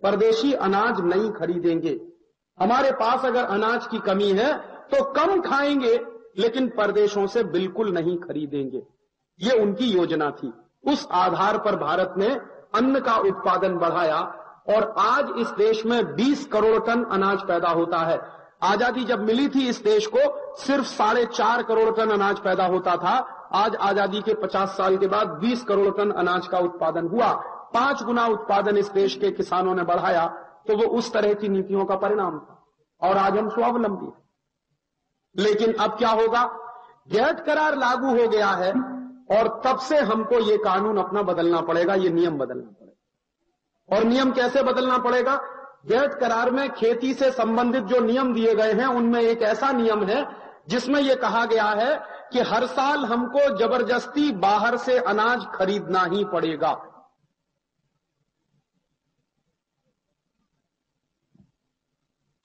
परदेशी अनाज नहीं खरीदेंगे। हमारे पास अगर अनाज की कमी है तो कम खाएंगे, लेकिन परदेशों से बिल्कुल नहीं खरीदेंगे। ये उनकी योजना थी। उस आधार पर भारत ने अन्न का उत्पादन बढ़ाया और आज इस देश में 20 करोड़ टन अनाज पैदा होता है। आजादी जब मिली थी इस देश को सिर्फ 4.5 करोड़ टन अनाज पैदा होता था। आज आजादी के 50 साल के बाद 20 करोड़ टन अनाज का उत्पादन हुआ। 5 गुना उत्पादन इस देश के किसानों ने बढ़ाया। तो वो उस तरह की नीतियों का परिणाम था और आज हम स्वावलंबी हैं। लेकिन अब क्या होगा? गैट करार लागू हो गया है और तब से हमको ये कानून अपना बदलना पड़ेगा, ये नियम बदलना पड़ेगा। और नियम कैसे बदलना पड़ेगा? गैट करार में खेती से संबंधित जो नियम दिए गए हैं उनमें एक ऐसा नियम है जिसमें यह कहा गया है कि हर साल हमको जबरदस्ती बाहर से अनाज खरीदना ही पड़ेगा।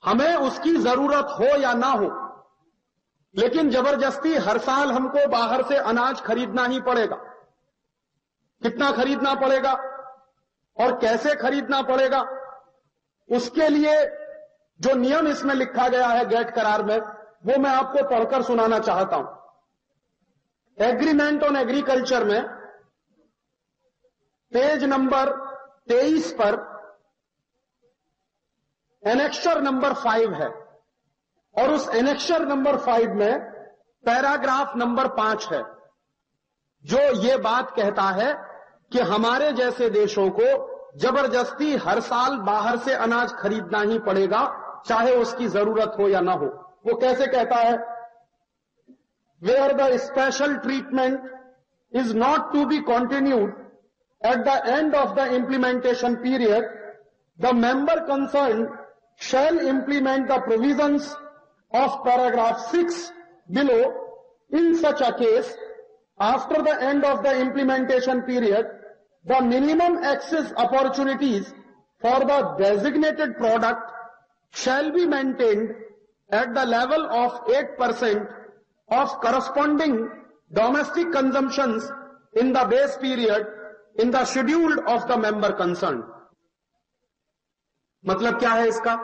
हमें उसकी जरूरत हो या ना हो, लेकिन जबरदस्ती हर साल हमको बाहर से अनाज खरीदना ही पड़ेगा। कितना खरीदना पड़ेगा और कैसे खरीदना पड़ेगा, उसके लिए जो नियम इसमें लिखा गया है गैट करार में, वो मैं आपको पढ़कर सुनाना चाहता हूं। एग्रीमेंट ऑन एग्रीकल्चर में पेज नंबर 23 पर एनेक्सर नंबर 5 है और उस एनेक्सर नंबर 5 में पैराग्राफ नंबर 5 है जो ये बात कहता है कि हमारे जैसे देशों को जबरदस्ती हर साल बाहर से अनाज खरीदना ही पड़ेगा, चाहे उसकी जरूरत हो या ना हो। वो कैसे कहता है? Where the special treatment is not to be continued at the end of the implementation period, the member concern shall implement the provisions of paragraph 6 below. In such a case, after the end of the implementation period, the minimum access opportunities for the designated product shall be maintained at the level of 8% of corresponding domestic consumptions in the base period in the schedule of the member concerned. मतलब क्या है इसका?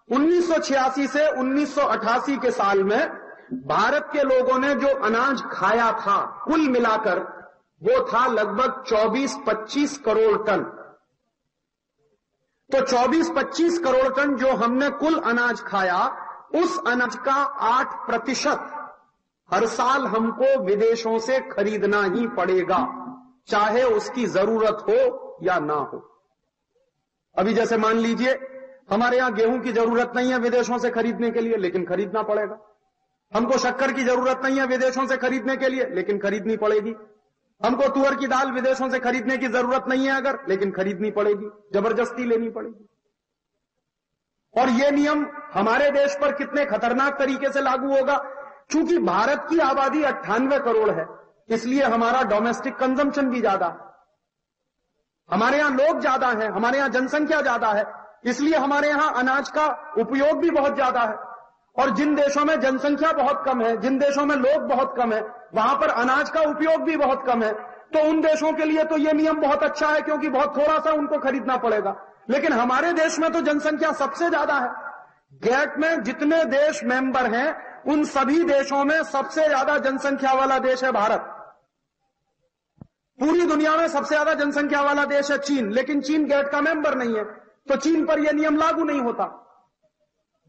1986 से 1988 के साल में भारत के लोगों ने जो अनाज खाया था कुल मिलाकर वो था लगभग 24-25 करोड़ टन। तो 24-25 करोड़ टन जो हमने कुल अनाज खाया, उस अनाज का 8% हर साल हमको विदेशों से खरीदना ही पड़ेगा, चाहे उसकी जरूरत हो या ना हो। अभी जैसे मान लीजिए हमारे यहां गेहूं की जरूरत नहीं है विदेशों से खरीदने के लिए, लेकिन खरीदना पड़ेगा। हमको शक्कर की जरूरत नहीं है विदेशों से खरीदने के लिए, लेकिन खरीदनी पड़ेगी। हमको तुअर की दाल विदेशों से खरीदने की जरूरत नहीं है अगर, लेकिन खरीदनी पड़ेगी, जबरदस्ती लेनी पड़ेगी। और यह नियम हमारे देश पर कितने खतरनाक तरीके से लागू होगा? चूंकि भारत की आबादी 98 करोड़ है, इसलिए हमारा डोमेस्टिक कंजम्पशन भी ज्यादा है। हमारे यहां लोग ज्यादा हैं, हमारे यहां जनसंख्या ज्यादा है, इसलिए हमारे यहां अनाज का उपयोग भी बहुत ज्यादा है। और जिन देशों में जनसंख्या बहुत कम है, जिन देशों में लोग बहुत कम है, वहां पर अनाज का उपयोग भी बहुत कम है। तो उन देशों के लिए तो यह नियम बहुत अच्छा है, क्योंकि बहुत थोड़ा सा उनको खरीदना पड़ेगा। लेकिन हमारे देश में तो जनसंख्या सबसे ज्यादा है। गैट में जितने देश मेंबर हैं, उन सभी देशों में सबसे ज्यादा जनसंख्या वाला देश है भारत। पूरी दुनिया में सबसे ज्यादा जनसंख्या वाला देश है चीन, लेकिन चीन गैट का मेंबर नहीं है, तो चीन पर यह नियम लागू नहीं होता।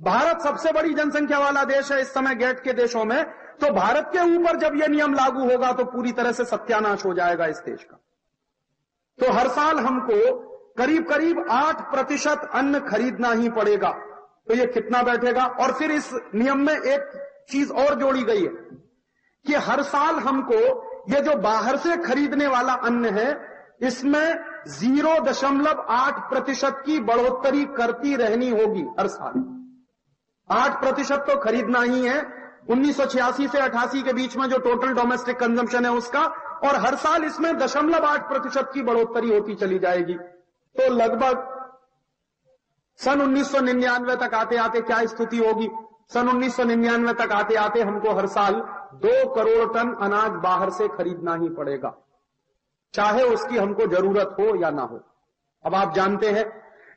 भारत सबसे बड़ी जनसंख्या वाला देश है इस समय गैट के देशों में, तो भारत के ऊपर जब यह नियम लागू होगा तो पूरी तरह से सत्यानाश हो जाएगा इस देश का। तो हर साल हमको करीब करीब 8% अन्न खरीदना ही पड़ेगा। तो यह कितना बैठेगा? और फिर इस नियम में एक चीज और जोड़ी गई है कि हर साल हमको ये जो बाहर से खरीदने वाला अन्न है, इसमें 0.8% की बढ़ोतरी करती रहनी होगी हर साल। 8% तो खरीदना ही है 1986 से 88 के बीच में जो टोटल डोमेस्टिक कंजम्पशन है उसका, और हर साल इसमें 0.8% की बढ़ोतरी होती चली जाएगी। तो लगभग सन 1999 तक आते आते क्या स्थिति होगी? सन 1999 तक आते आते हमको हर साल 2 करोड़ टन अनाज बाहर से खरीदना ही पड़ेगा, चाहे उसकी हमको जरूरत हो या ना हो। अब आप जानते हैं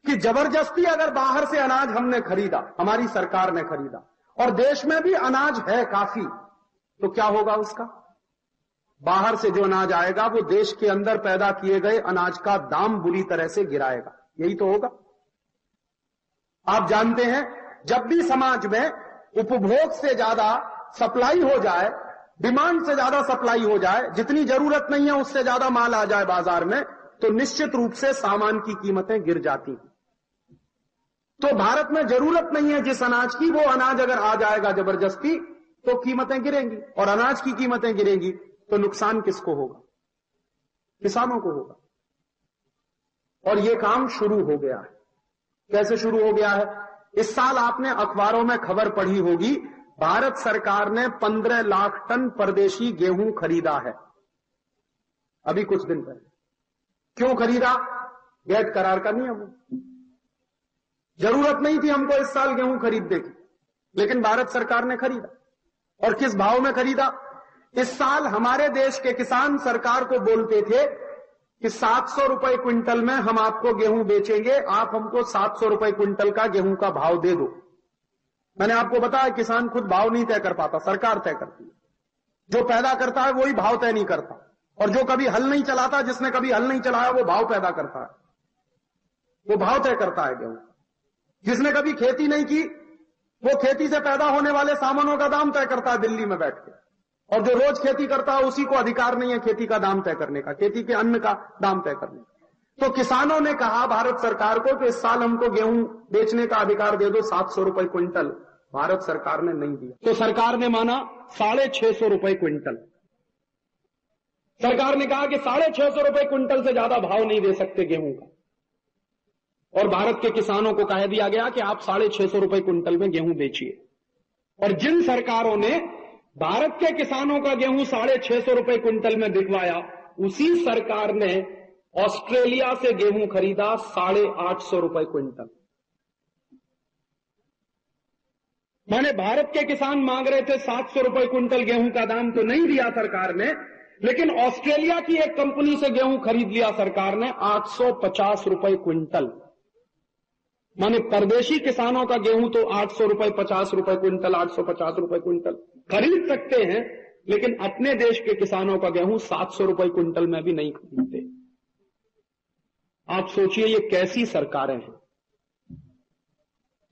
कि जबरदस्ती अगर बाहर से अनाज हमने खरीदा, हमारी सरकार ने खरीदा, और देश में भी अनाज है काफी, तो क्या होगा उसका? बाहर से जो अनाज आएगा वो देश के अंदर पैदा किए गए अनाज का दाम बुरी तरह से गिराएगा। यही तो होगा। आप जानते हैं, जब भी समाज में उपभोग से ज्यादा सप्लाई हो जाए, डिमांड से ज्यादा सप्लाई हो जाए, जितनी जरूरत नहीं है उससे ज्यादा माल आ जाए बाजार में, तो निश्चित रूप से सामान की कीमतें गिर जाती हैं। तो भारत में जरूरत नहीं है जिस अनाज की, वो अनाज अगर आ जाएगा जबरदस्ती तो कीमतें गिरेंगी, और अनाज की कीमतें गिरेंगी तो नुकसान किसको होगा? किसानों को होगा। और ये काम शुरू हो गया है। कैसे शुरू हो गया है? इस साल आपने अखबारों में खबर पढ़ी होगी, भारत सरकार ने 15 लाख टन परदेशी गेहूं खरीदा है अभी कुछ दिन पहले। क्यों खरीदा? गैट करार का नियम। जरूरत नहीं थी हमको इस साल गेहूं खरीदने की, लेकिन भारत सरकार ने खरीदा। और किस भाव में खरीदा? इस साल हमारे देश के किसान सरकार को बोलते थे कि 700 रुपए क्विंटल में हम आपको गेहूं बेचेंगे, आप हमको 700 रुपए क्विंटल का गेहूं का भाव दे दो। मैंने आपको बताया किसान खुद भाव नहीं तय कर पाता, सरकार तय करती है। जो पैदा करता है वही भाव तय नहीं करता, और जो कभी हल नहीं चलाता, जिसने कभी हल नहीं चलाया, वो भाव पैदा करता है, वो भाव तय करता है गेहूं। जिसने कभी खेती नहीं की, वो खेती से पैदा होने वाले सामानों का दाम तय करता है दिल्ली में बैठ के, और जो रोज खेती करता है उसी को अधिकार नहीं है खेती का दाम तय करने का, खेती के अन्न का दाम तय करने का। तो किसानों ने कहा भारत सरकार को कि इस साल हमको गेहूं बेचने का अधिकार दे दो 700 रुपए क्विंटल। भारत सरकार ने नहीं दिया, तो सरकार ने माना 650 रुपए क्विंटल। सरकार ने कहा कि 650 रुपए क्विंटल से ज्यादा भाव नहीं दे सकते गेहूं का, और भारत के किसानों को कह दिया गया कि आप 650 रुपए क्विंटल में गेहूं बेचिए। और जिन सरकारों ने भारत के किसानों का गेहूं 650 रुपए क्विंटल में बिकवाया, उसी सरकार ने ऑस्ट्रेलिया से गेहूं खरीदा 850 रुपए क्विंटल। माने भारत के किसान मांग रहे थे 700 रुपए क्विंटल गेहूं का दाम, तो नहीं दिया सरकार ने, लेकिन ऑस्ट्रेलिया की एक कंपनी से गेहूं खरीद लिया सरकार ने 850 रुपए क्विंटल। माने परदेशी किसानों का गेहूं तो 800 रुपए 50 रुपए क्विंटल, 850 रुपए क्विंटल खरीद सकते हैं, लेकिन अपने देश के किसानों का गेहूं 700 रुपए क्विंटल में भी नहीं खरीदते। आप सोचिए ये कैसी सरकारें हैं।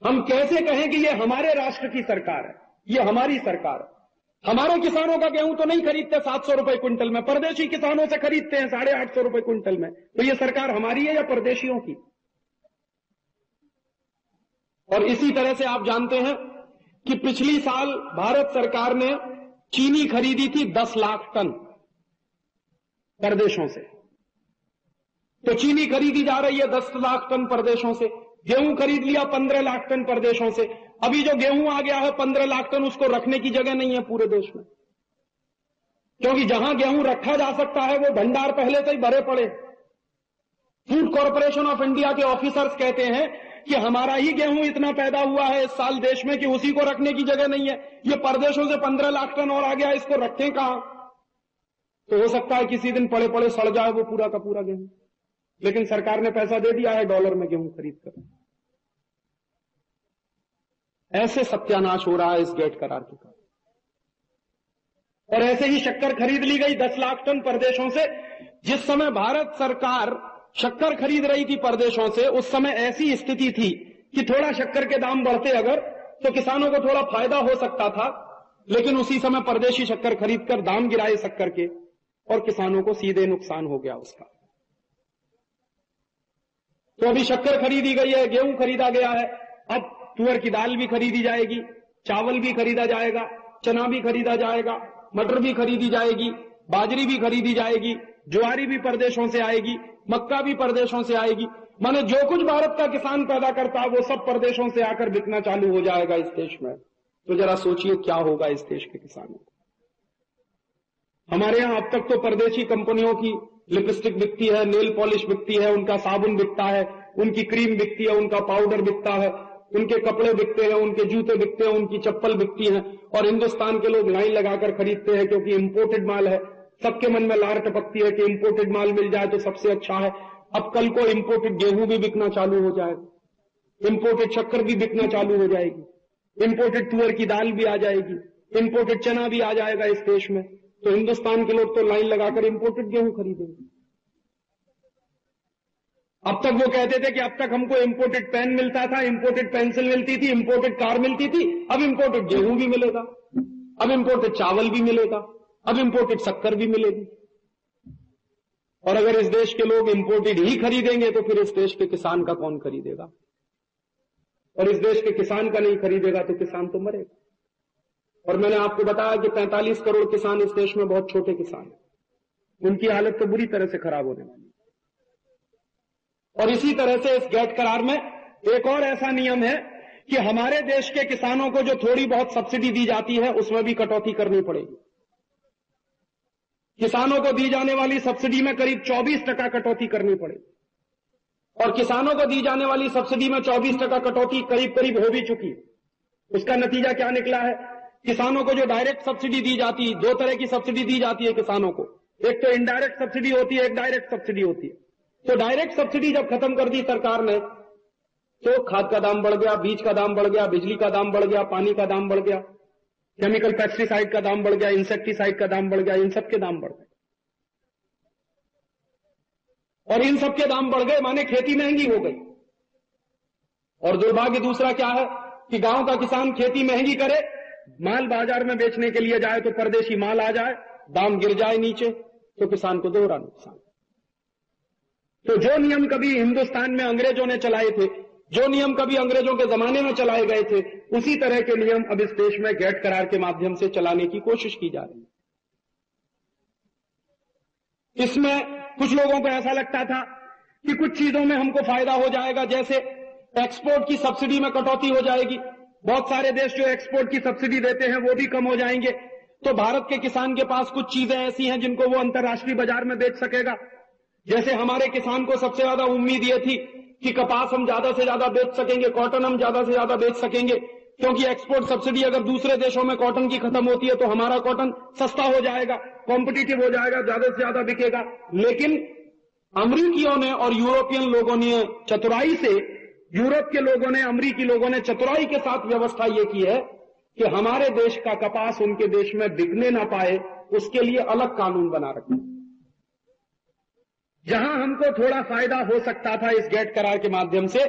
हम कैसे कहें कि ये हमारे राष्ट्र की सरकार है, ये हमारी सरकार है। हमारे किसानों का गेहूं तो नहीं खरीदते 700 रुपए क्विंटल में, परदेशी किसानों से खरीदते हैं 850 रुपए क्विंटल में। तो ये सरकार हमारी है या परदेशियों की? और इसी तरह से आप जानते हैं कि पिछली साल भारत सरकार ने चीनी खरीदी थी 10 लाख टन परदेशों से। तो चीनी खरीदी जा रही है 10 लाख टन परदेशों से। गेहूं खरीद लिया 15 लाख टन परदेशों से। अभी जो गेहूं आ गया है 15 लाख टन, उसको रखने की जगह नहीं है पूरे देश में, क्योंकि जहां गेहूं रखा जा सकता है वो भंडार पहले से ही भरे पड़े। फूड कॉर्पोरेशन ऑफ इंडिया के ऑफिसर्स कहते हैं कि हमारा ही गेहूं इतना पैदा हुआ है इस साल देश में कि उसी को रखने की जगह नहीं है। ये परदेशों से 15 लाख टन और आ गया, इसको रखें कहां? तो हो सकता है किसी दिन पड़े पड़े सड़ जाए वो पूरा का पूरा गेहूं, लेकिन सरकार ने पैसा दे दिया है डॉलर में गेहूं खरीद कर। ऐसे सत्यानाश हो रहा है इस गेट करार के कारण। और ऐसे ही शक्कर खरीद ली गई 10 लाख टन परदेशों से। जिस समय भारत सरकार शक्कर खरीद रही थी परदेशों से, उस समय ऐसी स्थिति थी कि थोड़ा शक्कर के दाम बढ़ते अगर तो किसानों को थोड़ा फायदा हो सकता था, लेकिन उसी समय परदेशी शक्कर खरीदकर दाम गिराए शक्कर के, और किसानों को सीधे नुकसान हो गया उसका। तो अभी शक्कर खरीदी गई है, गेहूं खरीदा गया है, अब तुअर की दाल भी खरीदी जाएगी, चावल भी खरीदा जाएगा, चना भी खरीदा जाएगा, मटर भी खरीदी जाएगी, बाजरी भी खरीदी जाएगी, ज्वारी भी परदेशों से आएगी, मक्का भी परदेशों से आएगी। माने जो कुछ भारत का किसान पैदा करता है वो सब परदेशों से आकर बिकना चालू हो जाएगा इस देश में। तो जरा सोचिए क्या होगा इस देश के किसानों को। हमारे यहां अब तक तो परदेशी कंपनियों की लिपस्टिक बिकती है, नेल पॉलिश बिकती है, उनका साबुन बिकता है, उनकी क्रीम बिकती है, उनका पाउडर बिकता है, उनके कपड़े बिकते हैं, उनके जूते बिकते हैं, उनकी चप्पल बिकती है, और हिंदुस्तान के लोग लाइन लगाकर खरीदते हैं क्योंकि इंपोर्टेड माल है। सबके मन में लार टपकती है कि इंपोर्टेड माल मिल जाए तो सबसे अच्छा है। अब कल को इंपोर्टेड गेहूं भी बिकना चालू हो जाएगा, इंपोर्टेड शक्कर भी बिकना चालू हो जाएगी, इंपोर्टेड तुअर की दाल भी आ जाएगी, इंपोर्टेड चना भी आ जाएगा इस देश में। तो हिंदुस्तान के लोग तो लाइन लगाकर इंपोर्टेड गेहूं खरीदेंगे। अब तक वो कहते थे कि अब तक हमको इंपोर्टेड पेन मिलता था, इंपोर्टेड पेंसिल मिलती थी, इंपोर्टेड कार मिलती थी, अब इंपोर्टेड गेहूं भी मिलेगा, अब इंपोर्टेड चावल भी मिलेगा, अब इंपोर्टेड शक्कर भी मिलेगी। और अगर इस देश के लोग इंपोर्टेड ही खरीदेंगे तो फिर इस देश के किसान का कौन खरीदेगा? और इस देश के किसान का नहीं खरीदेगा तो किसान तो मरेगा। और मैंने आपको बताया कि 45 करोड़ किसान इस देश में बहुत छोटे किसान हैं, उनकी हालत तो बुरी तरह से खराब होने वाली है। और इसी तरह से इस गैट करार में एक और ऐसा नियम है कि हमारे देश के किसानों को जो थोड़ी बहुत सब्सिडी दी जाती है उसमें भी कटौती करनी पड़ेगी। किसानों को दी जाने वाली सब्सिडी में करीब 24% कटौती करनी पड़ेगी। और किसानों को दी जाने वाली सब्सिडी में 24% कटौती करीब करीब हो भी चुकी। उसका नतीजा क्या निकला है? किसानों को जो डायरेक्ट सब्सिडी दी जाती है, दो तरह की सब्सिडी दी जाती है किसानों को, एक तो इनडायरेक्ट सब्सिडी होती है, एक डायरेक्ट सब्सिडी होती है। तो डायरेक्ट सब्सिडी जब खत्म कर दी सरकार ने तो खाद का दाम बढ़ गया, बीज का दाम बढ़ गया, बिजली का दाम बढ़ गया, पानी का दाम बढ़ गया, केमिकल पेस्टिसाइड का दाम बढ़ गया, इंसेक्टिसाइड का दाम बढ़ गया, इन सबके दाम बढ़ गए। और इन सबके दाम बढ़ गए माने खेती महंगी हो गई। और दुर्भाग्य दूसरा क्या है कि गांव का किसान खेती महंगी करे, माल बाजार में बेचने के लिए जाए तो परदेशी माल आ जाए, दाम गिर जाए नीचे, तो किसान को दोहरा नुकसान। तो जो नियम कभी हिंदुस्तान में अंग्रेजों ने चलाए थे, जो नियम कभी अंग्रेजों के जमाने में चलाए गए थे, उसी तरह के नियम अब इस देश में गैट करार के माध्यम से चलाने की कोशिश की जा रही है। इसमें कुछ लोगों को ऐसा लगता था कि कुछ चीजों में हमको फायदा हो जाएगा, जैसे एक्सपोर्ट की सब्सिडी में कटौती हो जाएगी, बहुत सारे देश जो एक्सपोर्ट की सब्सिडी देते हैं वो भी कम हो जाएंगे, तो भारत के किसान के पास कुछ चीजें ऐसी हैं जिनको वो अंतर्राष्ट्रीय बाजार में बेच सकेगा। जैसे हमारे किसान को सबसे ज्यादा उम्मीद ये थी कि कपास हम ज्यादा से ज्यादा बेच सकेंगे, कॉटन हम ज्यादा से ज्यादा बेच सकेंगे, क्योंकि एक्सपोर्ट सब्सिडी अगर दूसरे देशों में कॉटन की खत्म होती है तो हमारा कॉटन सस्ता हो जाएगा, कॉम्पिटिटिव हो जाएगा, ज्यादा से ज्यादा बिकेगा। लेकिन अमरीकियों ने और यूरोपियन लोगों ने चतुराई से, यूरोप के लोगों ने, अमरीकी लोगों ने चतुराई के साथ व्यवस्था ये की है कि हमारे देश का कपास उनके देश में बिकने ना पाए, उसके लिए अलग कानून बना रखे। जहां हमको थोड़ा फायदा हो सकता था इस गैट करार के माध्यम से,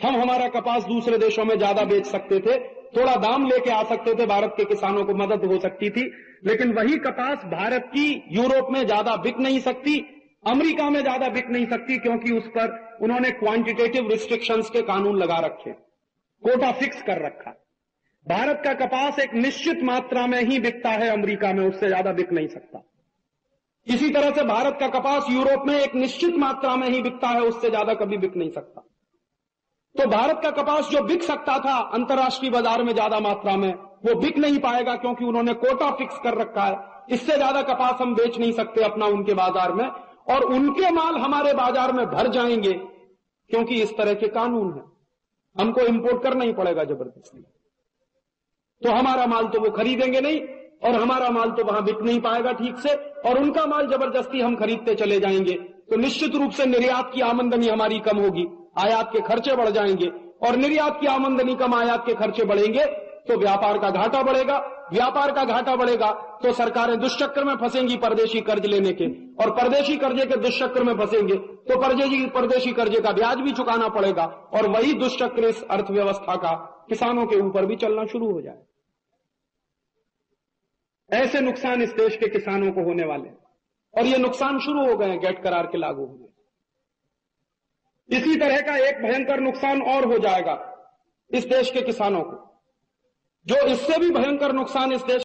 हम हमारा कपास दूसरे देशों में ज्यादा बेच सकते थे, थोड़ा दाम लेके आ सकते थे, भारत के किसानों को मदद हो सकती थी। लेकिन वही कपास भारत की यूरोप में ज्यादा बिक नहीं सकती, अमेरिका में ज्यादा बिक नहीं सकती, क्योंकि उस पर उन्होंने क्वांटिटेटिव रिस्ट्रिक्शंस के कानून लगा रखे, कोटा फिक्स कर रखा। भारत का कपास एक निश्चित मात्रा में ही बिकता है अमेरिका में, उससे ज्यादा बिक नहीं सकता। इसी तरह से भारत का कपास यूरोप में एक निश्चित मात्रा में ही बिकता है, उससे ज्यादा कभी बिक नहीं सकता। तो भारत का कपास जो बिक सकता था अंतर्राष्ट्रीय बाजार में ज्यादा मात्रा में, वो बिक नहीं पाएगा, क्योंकि उन्होंने कोटा फिक्स कर रखा है। इससे ज्यादा कपास हम बेच नहीं सकते अपना उनके बाजार में, और उनके माल हमारे बाजार में भर जाएंगे, क्योंकि इस तरह के कानून है। हमको इंपोर्ट करना ही पड़ेगा जबरदस्ती, तो हमारा माल तो वो खरीदेंगे नहीं, और हमारा माल तो वहां बिक नहीं पाएगा ठीक से, और उनका माल जबरदस्ती हम खरीदते चले जाएंगे, तो निश्चित रूप से निर्यात की आमदनी हमारी कम होगी, आयात के खर्चे बढ़ जाएंगे, और निर्यात की आमदनी कम, आयात के खर्चे बढ़ेंगे तो व्यापार का घाटा बढ़ेगा, व्यापार का घाटा बढ़ेगा तो सरकारें दुष्चक्र में फंसेंगी परदेशी कर्ज लेने के, और परदेशी कर्जे के दुष्चक्र में फंसेंगे तो परदेशी कर्जे का ब्याज भी चुकाना पड़ेगा, और वही दुष्चक्र इस अर्थव्यवस्था का किसानों के ऊपर भी चलना शुरू हो जाए। ऐसे नुकसान इस देश के किसानों को होने वाले हैं, और ये नुकसान शुरू हो गए हैं गैट करार के लागू होने। इसी तरह का एक भयंकर नुकसान और हो जाएगा इस देश के किसानों को, जो इससे भी भयंकर नुकसान इस देश